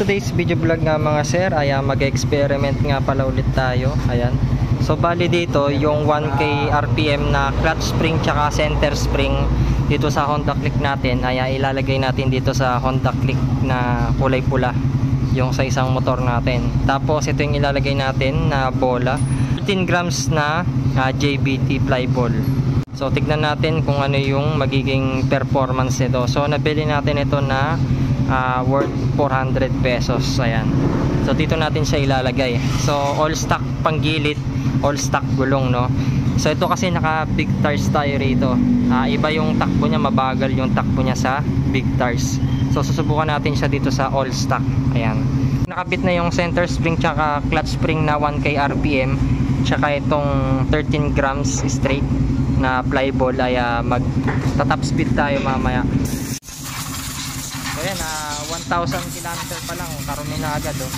today's video vlog nga mga sir ay mag-experiment nga pala ulit tayo. Ayan. So bali dito yung 1K RPM na clutch spring tsaka center spring dito sa Honda Click natin ay ilalagay natin dito sa Honda Click na kulay pula yung sa isang motor natin. Tapos ito yung ilalagay natin na bola, 15 grams na JBT fly ball. So tignan natin kung ano yung magiging performance nito. So nabili natin ito na worth 400 pesos. Ayan. So dito natin siya ilalagay. So all stock panggilid, all stock gulong, no. So ito kasi naka big tires tayo rito. Iba yung takbo niya, mabagal yung takbo niya sa big tires. So susubukan natin siya dito sa all stock. Ayan. Nakabit na yung center spring tsaka clutch spring na 1K RPM tsaka itong 13 grams straight na fly ball ay mag-top speed tayo mamaya. So ayan, 1,000 km pa lang, karumi na agad, oh.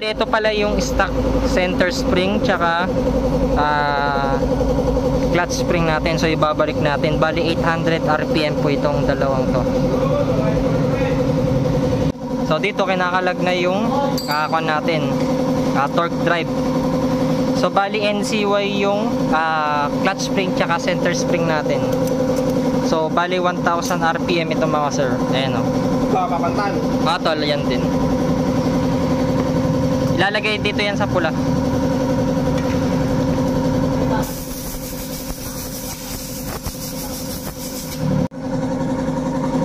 Ito pala yung stock center spring tsaka clutch spring natin. So ibabalik natin. Bali 800 RPM po itong dalawang to. So dito kinakalag na yung kakakuan natin, torque drive. So bali NCY yung clutch spring tsaka center spring natin. So bali 1,000 RPM ito mga sir. Ayan, o. Papantan. Tol, yan din. Ilalagay dito yan sa pula.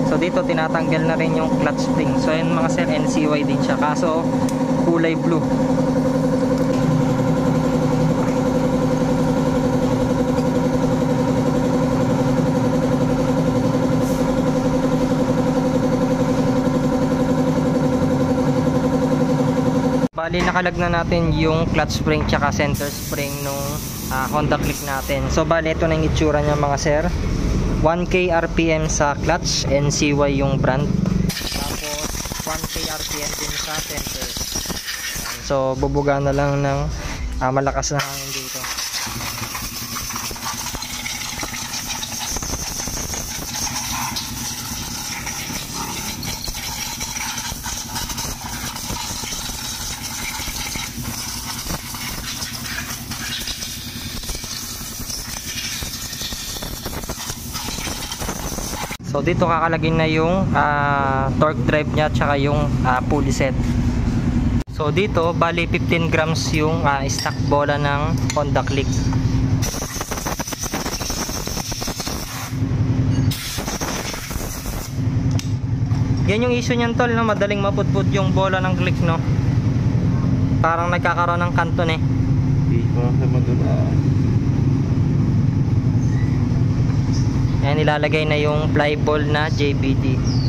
So dito tinatanggal na rin yung clutch spring. So yun mga sir, NCY din siya, kaso kulay blue. Bali nakalag na natin yung clutch spring tsaka center spring nung Honda Click natin. So bali ito na yung itsura niya mga sir. 1K RPM sa clutch, NCY yung brand. Tapos 1K RPM din sa center. So bubuga na lang ng malakas na hangin dito. So dito kakalagin na yung torque drive nya tsaka yung pulley set. So dito bali 15 grams yung stock bola ng Honda Click. Yan yung issue niyan tol, no? Madaling mapudpud yung bola ng Click, no? Parang nagkakaroon ng kanton eh. Ayan, ilalagay na yung fly ball na JBT.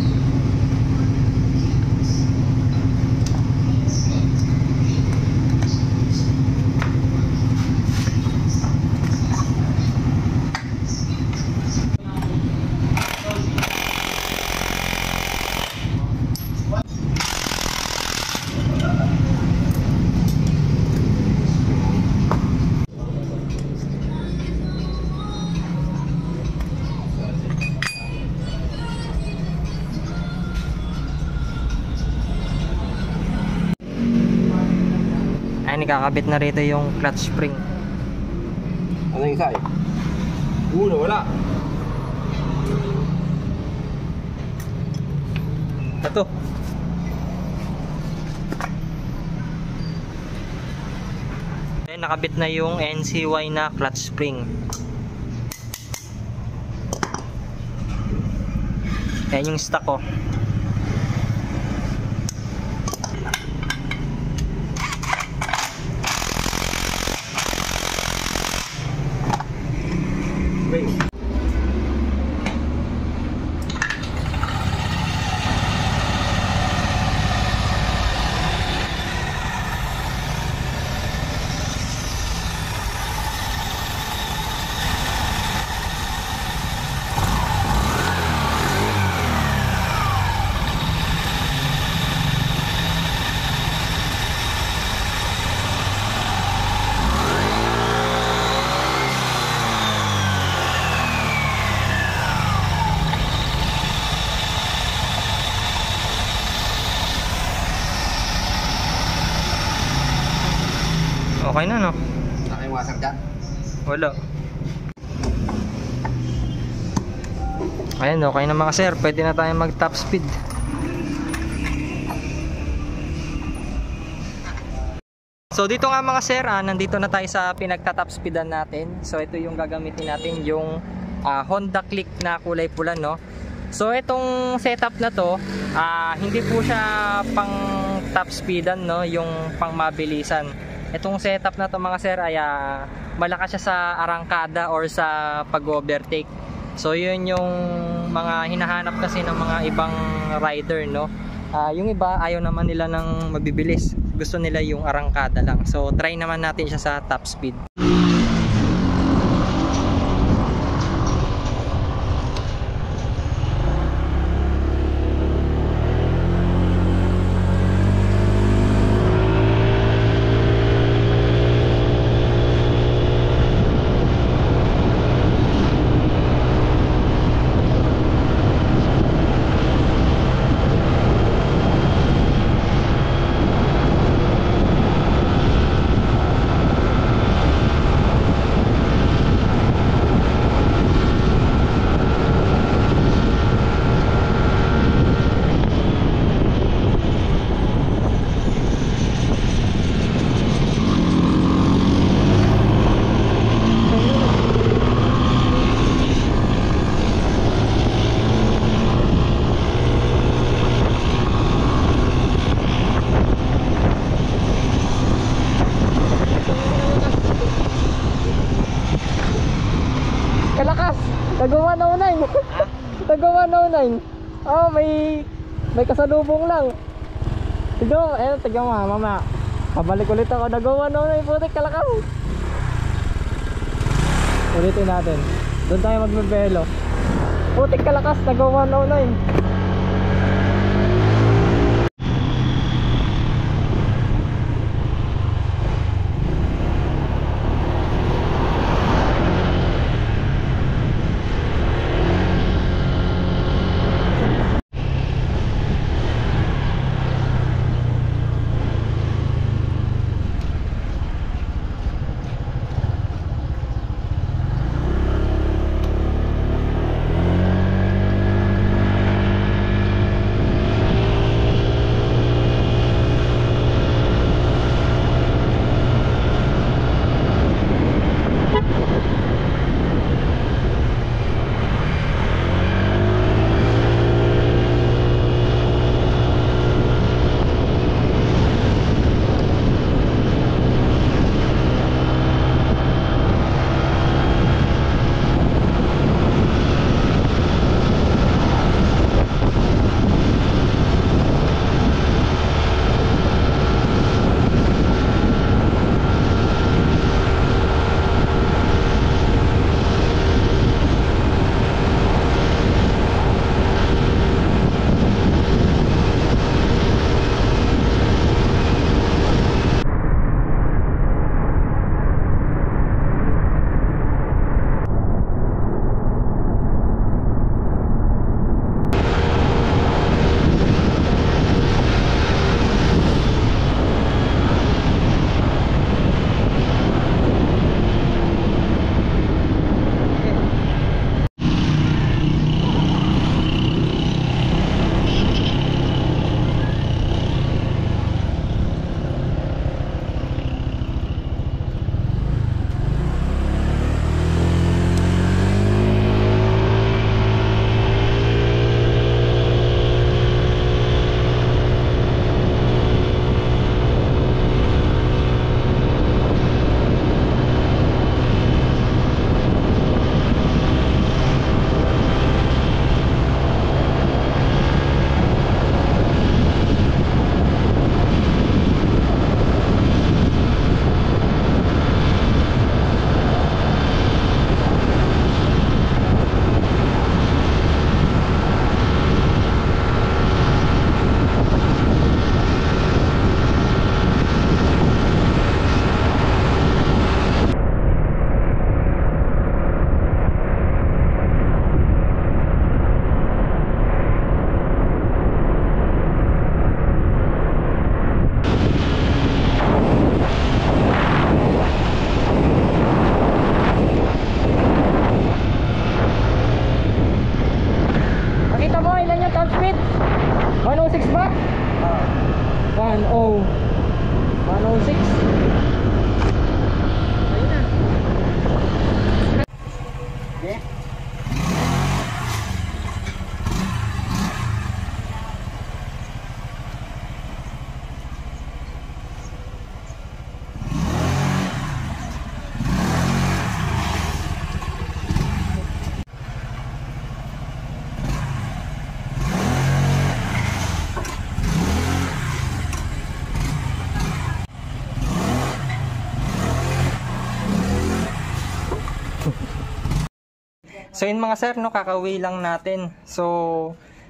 Ay, nakakabit na rito yung clutch spring. Ano yung isa eh? Wala. Ito. Ay, nakabit na yung NCY na clutch spring. Ayan yung stock, oh. Okay na, no? Nakiwasak dyan. Wala. Ayan, okay na mga sir. Pwede na tayo mag top speed. So dito nga mga sir, nandito na tayo sa pinagta-top speedan natin. So ito yung gagamitin natin, yung Honda Click na kulay pula, no? So itong setup na to, hindi po siya pang top speedan, no? Yung pang mabilisan. Itong setup na to mga sir ay malakas siya sa arangkada or sa pag-overtake. So yun yung mga hinahanap kasi ng mga ibang rider, no? Yung iba ayaw naman nila ng mabibilis. Gusto nila yung arangkada lang. So try naman natin siya sa top speed. Kalakas! Taga 109! Taga 109! Oh, may kasalubong lang. Tignan mo, tignan mo mama. Kabalik ulit ako. Taga 109, putik, kalakas! Ulitin natin. Doon tayo magbebelo. Putik, kalakas! Taga 109! 106 ba? 106. Ayun na. Okay. So yun mga sir, no, kakauwi lang natin. So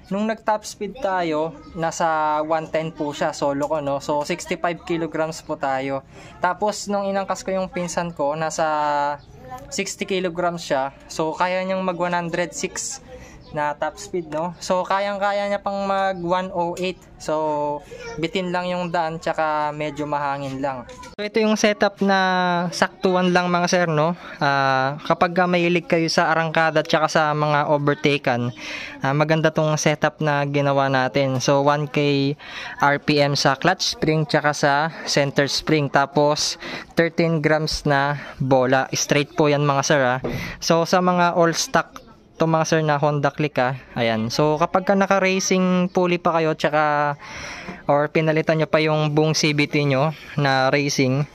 nung nag top speed tayo, nasa 110 po siya, solo ko, no. So 65 kilograms po tayo. Tapos nung inangkas ko yung pinsan ko, nasa 60 kilograms siya. So kaya niyang mag 106 na top speed, no. So kayang-kaya niya pang mag 108. So bitin lang yung daan, tsaka medyo mahangin lang. So ito yung setup na saktuan lang mga sir, no. Kapag mahilig kayo sa arangkada tsaka sa mga overtaken, maganda tong setup na ginawa natin. So 1K RPM sa clutch spring tsaka sa center spring, tapos 13 grams na bola. Straight po yan mga sir, So sa mga all stock to mga sir na Honda Click, ayan. So kapag ka naka-racing pulley pa kayo tsaka or pinalitan nyo pa yung buong CVT nyo na racing,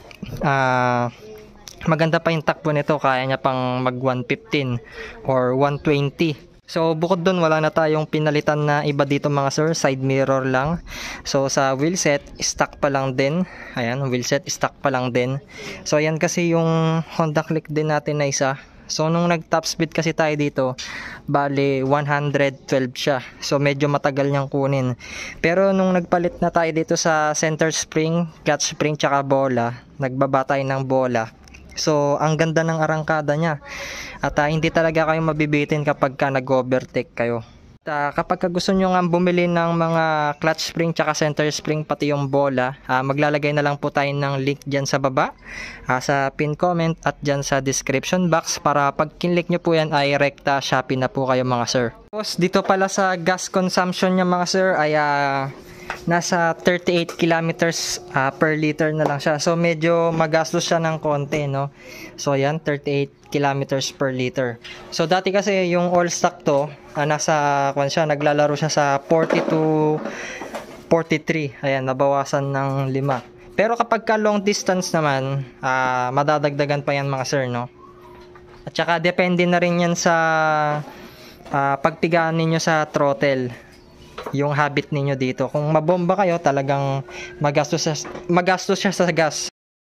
maganda pa yung takbo nito, kaya nya pang mag 115 or 120. So bukod dun, wala na tayong pinalitan na iba dito mga sir, side mirror lang. So sa wheelset, stock pa lang din. Ayan, wheelset stock pa lang din. So ayan kasi yung Honda Click din natin na isa. So nung nag top speed kasi tayo dito, bali 112 siya. So medyo matagal niyang kunin. Pero nung nagpalit na tayo dito sa center spring, clutch spring tsaka bola, nagbaba tayo ng bola. So ang ganda ng arangkada niya. At hindi talaga kayo mabibitin kapag ka nag-overtake kayo. Kapag gusto nyo nga bumili ng mga clutch spring tsaka center spring pati yung bola, maglalagay na lang po tayo ng link dyan sa baba, sa pin comment at dyan sa description box, para pag kinlik nyo po yan ay rekta Shopee na po kayo mga sir. Tapos dito pala sa gas consumption nya mga sir ay nasa 38 kilometers per liter na lang siya. So medyo magastos siya ng konti, no. So ayan, 38 kilometers per liter. So dati kasi yung all stock to, nasa naglalaro siya sa 40 to 43. Ayan, nabawasan ng 5. Pero kapag ka long distance naman, madadagdagan pa yan mga sir, no. At saka depende na rin yan sa pagpigaan ninyo sa throttle, yung habit ninyo dito. Kung mabomba kayo, talagang magastos siya sa gas.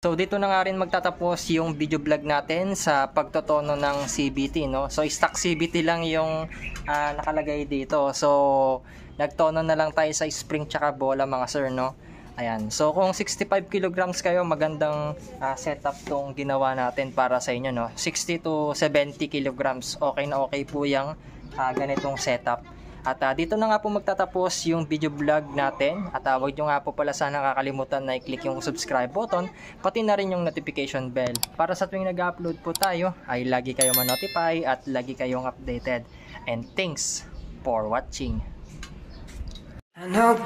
So dito na nga rin magtatapos yung video vlog natin sa pagtotono ng CVT, no. So stock CVT lang yung nakalagay dito. So nagtono na lang tayo sa spring tsaka bola mga sir, no. Ayan. So kung 65 kilograms kayo, magandang setup tong ginawa natin para sa inyo, no. 60 to 70 kilograms, okay na okay po yung ganitong setup. At dito na nga po magtatapos yung video vlog natin. At huwag nyo nga po pala sana kakalimutan na i-click yung subscribe button, pati na rin yung notification bell, para sa tuwing nag-upload po tayo ay lagi kayong ma-notify at lagi kayong updated. And thanks for watching. I know